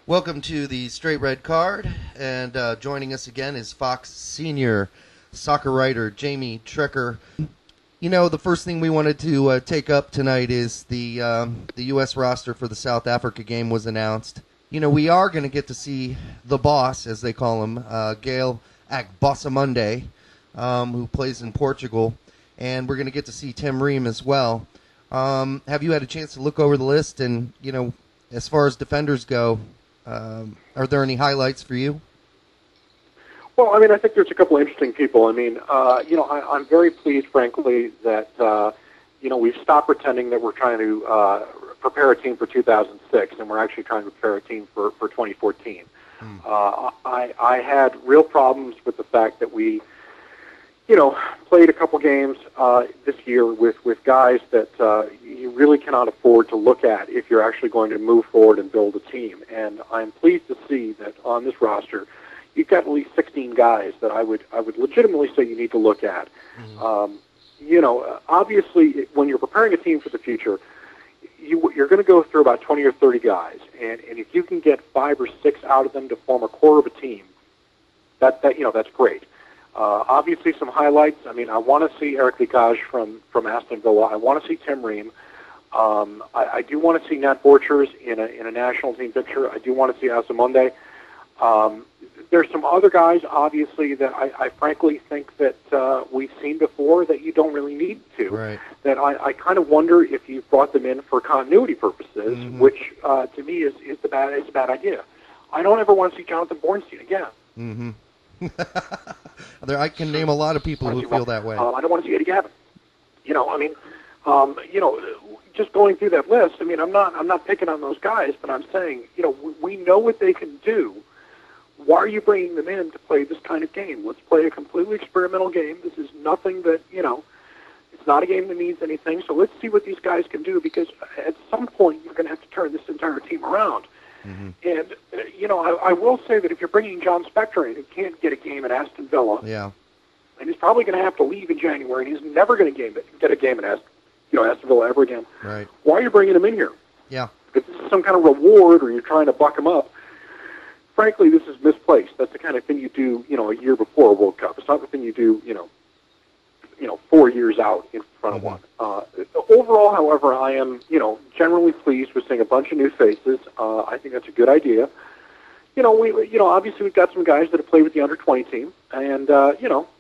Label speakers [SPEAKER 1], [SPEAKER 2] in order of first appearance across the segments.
[SPEAKER 1] Welcome to the Straight Red Card, and joining us again is Fox Senior soccer writer Jamie Trecker. You know, the first thing we wanted to take up tonight is the U.S. roster for the South Africa game was announced. You know, we are going to get to see the boss, as they call him, Gale Agbossoumonde, who plays in Portugal, and we're going to get to see Tim Ream as well. Have you had a chance to look over the list? And, you know, as far as defenders go, are there any highlights for you?
[SPEAKER 2] Well, I mean, I think there's a couple of interesting people. I mean, I'm very pleased, frankly, that, we've stopped pretending that we're trying to prepare a team for 2006, and we're actually trying to prepare a team for 2014. I had real problems with the fact that we, played a couple games this year with guys that you really cannot afford to look at if you're actually going to move forward and build a team. And I'm pleased to see that on this roster, you've got at least 16 guys that I would legitimately say you need to look at. Obviously, when you're preparing a team for the future, you're going to go through about 20 or 30 guys, and if you can get 5 or 6 out of them to form a core of a team, that's great. Obviously, some highlights. I mean, I want to see Eric Lichaj from Aston Villa. I want to see Tim Ream. I do want to see Nat Borchers in a national team picture. I do want to see Agbossoumonde. There's some other guys, obviously, that I frankly think that we've seen before that you don't really need to.
[SPEAKER 1] Right.
[SPEAKER 2] That I kind of wonder if you brought them in for continuity purposes, which to me is a bad idea. I don't ever want to see Jonathan Bornstein again.
[SPEAKER 1] I can name a lot of people who feel that way.
[SPEAKER 2] I don't want to see Eddie Gaven. Just going through that list. I mean, I'm not picking on those guys, but I'm saying, we know what they can do. Why are you bringing them in to play this kind of game? Let's play a completely experimental game. This is nothing that, it's not a game that means anything. So let's see what these guys can do, because at some point you're going to have to turn this entire team around. And, I will say that if you're bringing John Spector in, who can't get a game at Aston Villa, and he's probably going to have to leave in January, and he's never going to get a game at Aston Villa ever again.
[SPEAKER 1] Right.
[SPEAKER 2] Why are you bringing him in here?
[SPEAKER 1] Yeah.
[SPEAKER 2] If this is some kind of reward or you're trying to buck him up, frankly, this is misplaced. That's the kind of thing you do, a year before a World Cup. It's not the thing you do, 4 years out in front of one. Overall, however, I am, generally pleased with seeing a bunch of new faces. I think that's a good idea. Obviously we've got some guys that have played with the under-20 team, and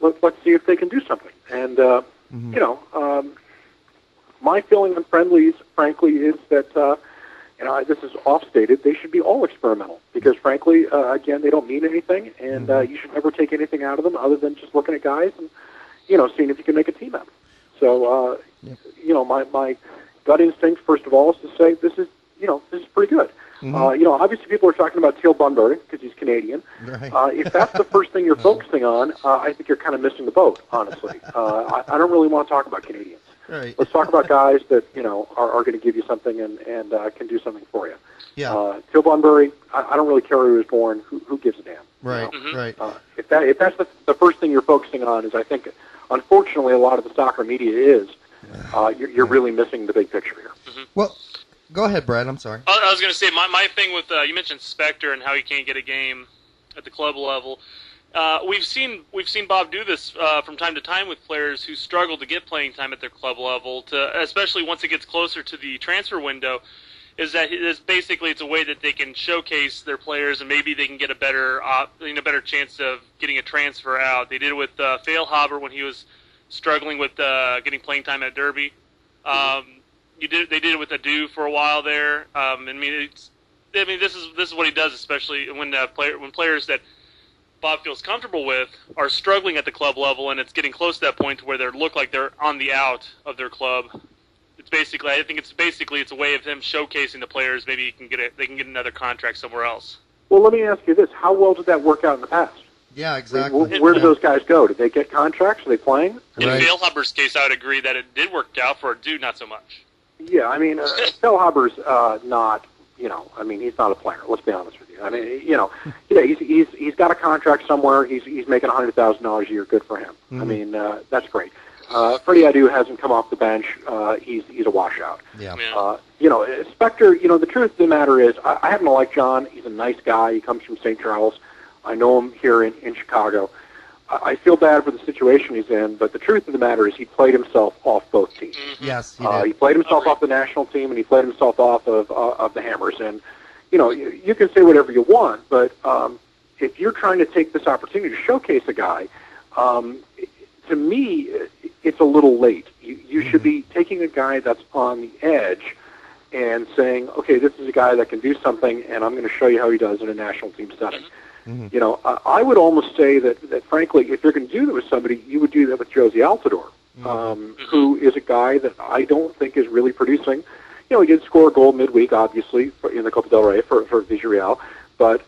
[SPEAKER 2] let's see if they can do something. And my feeling on friendlies, frankly, is that this is off-stated. They should be all experimental because, frankly, again, they don't mean anything, and you should never take anything out of them other than just looking at guys and seeing if you can make a team out of them. So, my gut instinct, first of all, is to say this is pretty good. Obviously people are talking about Teal Bunbury because he's Canadian.
[SPEAKER 1] Right.
[SPEAKER 2] If that's the first thing you're focusing on, I think you're kind of missing the boat, honestly. I don't really want to talk about Canadians.
[SPEAKER 1] Right.
[SPEAKER 2] Let's talk about guys that, are going to give you something and can do something for you.
[SPEAKER 1] Yeah.
[SPEAKER 2] Teal Bunbury, I don't really care who he was born. Who gives a damn?
[SPEAKER 1] Right, right.
[SPEAKER 2] If that's the first thing you're focusing on, is I think, unfortunately, a lot of the soccer media is, you're really missing the big picture here.
[SPEAKER 1] Well, go ahead, Brad. I'm sorry.
[SPEAKER 3] I was going to say, my thing with, you mentioned Spector and how he can't get a game at the club level. We've seen Bob do this from time to time with players who struggle to get playing time at their club level, especially once it gets closer to the transfer window, is that it's a way that they can showcase their players and maybe they can get a better chance of getting a transfer out. They did it with Feilhaber when he was struggling with getting playing time at Derby. They did it with Adu for a while there. This is what he does, especially when players that Bob feels comfortable with are struggling at the club level, and it's getting close to that point where they look like they're on the out of their club. It's a way of them showcasing the players. Maybe they can get another contract somewhere else.
[SPEAKER 2] Well, let me ask you this: how well did that work out in the past?
[SPEAKER 1] Yeah, exactly.
[SPEAKER 2] Where did those guys go? Did they get contracts? Are they playing?
[SPEAKER 3] In Feilhaber's case, I would agree that it did work out. For Adu, not so much.
[SPEAKER 2] Yeah, I mean, Feilhaber's not. He's not a player. Let's be honest with you. I mean, he's got a contract somewhere. He's making $100,000 a year. Good for him. I mean, that's great. Freddie Adu hasn't come off the bench. He's a washout.
[SPEAKER 1] Yeah.
[SPEAKER 2] Spector, the truth of the matter is, I happen to like John. He's a nice guy. He comes from St. Charles. I know him here in Chicago. I feel bad for the situation he's in, but the truth of the matter is he played himself off both teams.
[SPEAKER 3] Mm-hmm.
[SPEAKER 1] Yes, he did.
[SPEAKER 2] He played himself off the national team, and he played himself off of the Hammers. And, you can say whatever you want, but if you're trying to take this opportunity to showcase a guy, to me, it's a little late. You should be taking a guy that's on the edge and saying, okay, this is a guy that can do something, and I'm going to show you how he does in a national team setting.
[SPEAKER 1] Mm-hmm.
[SPEAKER 2] I would almost say that frankly, if you're going to do that with somebody, you would do that with Josie Altidore, who is a guy that I don't think is really producing. He did score a goal midweek, obviously, in the Copa del Rey for Villarreal, but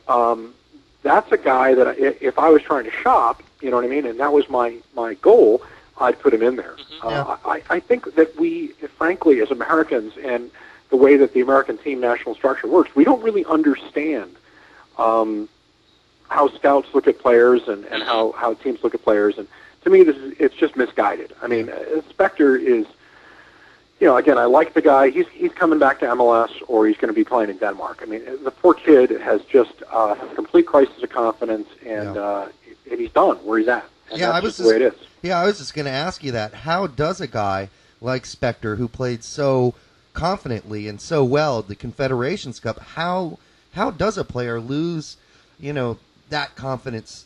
[SPEAKER 2] that's a guy that if I was trying to shop, you know what I mean, and that was my goal, I'd put him in there. I think that we, frankly, as Americans, and the way that the American team national structure works, we don't really understand how scouts look at players and how teams look at players. And to me, it's just misguided. I mean, Spector is, again, I like the guy. He's coming back to MLS, or he's going to be playing in Denmark. I mean, the poor kid has just a complete crisis of confidence, and he's done where he's at. And that's just the way it is.
[SPEAKER 1] Yeah, I was just going to ask you that. How does a guy like Spector, who played so confidently and so well at the Confederations Cup, how does a player lose, that confidence,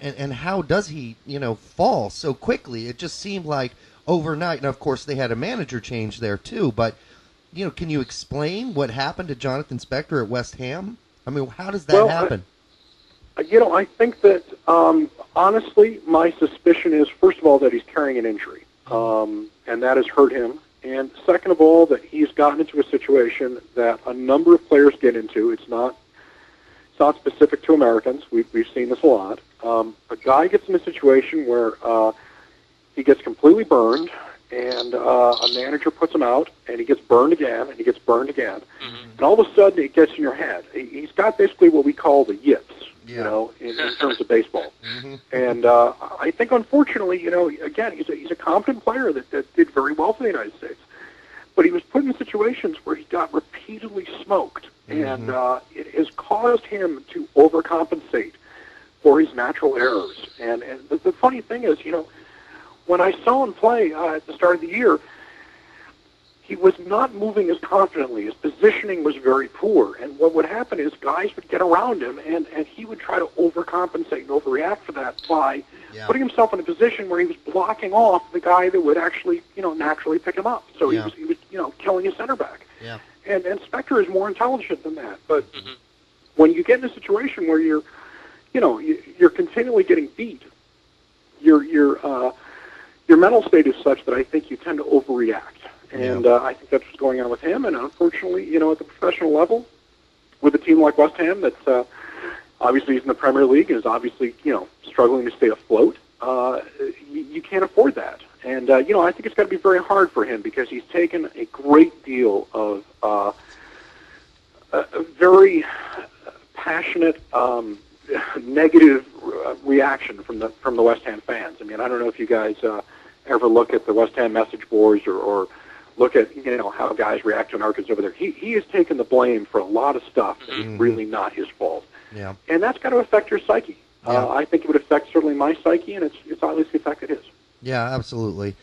[SPEAKER 1] and how does he, fall so quickly? It just seemed like overnight. And of course, they had a manager change there too. But can you explain what happened to Jonathan Spector at West Ham? I mean, how does that happen?
[SPEAKER 2] I think that honestly, my suspicion is, first of all, that he's carrying an injury, and that has hurt him. And second of all, that he's gotten into a situation that a number of players get into. It's not specific to Americans. We've seen this a lot. A guy gets in a situation where he gets completely burned, and a manager puts him out, and he gets burned again, and he gets burned again. And all of a sudden, it gets in your head. He's got basically what we call the yips, in terms of baseball. And I think, unfortunately, again, he's a competent player that did very well for the United States. But he was put in situations where he got repeatedly smoked, and it has caused him to overcompensate for his natural errors. And the funny thing is, when I saw him play at the start of the year, he was not moving as confidently. His positioning was very poor. And what would happen is guys would get around him, and he would try to overcompensate and overreact for that by putting himself in a position where he was blocking off the guy that would actually, naturally pick him up. So he was killing his center back.
[SPEAKER 1] Yeah.
[SPEAKER 2] And Spector is more intelligent than that. But when you get in a situation where you're continually getting beat, your mental state is such that I think you tend to overreact. And I think that's what's going on with him. And unfortunately, at the professional level, with a team like West Ham that's obviously is in the Premier League and is obviously, struggling to stay afloat, you can't afford that. And, I think it's got to be very hard for him because he's taken a great deal of a very passionate, negative reaction from the West Ham fans. I mean, I don't know if you guys ever look at the West Ham message boards or look at how guys react to Americans over there. He has taken the blame for a lot of stuff that is really not his fault.
[SPEAKER 1] Yeah.
[SPEAKER 2] And that's got to affect your psyche.
[SPEAKER 1] Yeah.
[SPEAKER 2] I think it would affect certainly my psyche, and it's obviously affected his.
[SPEAKER 1] Yeah, absolutely.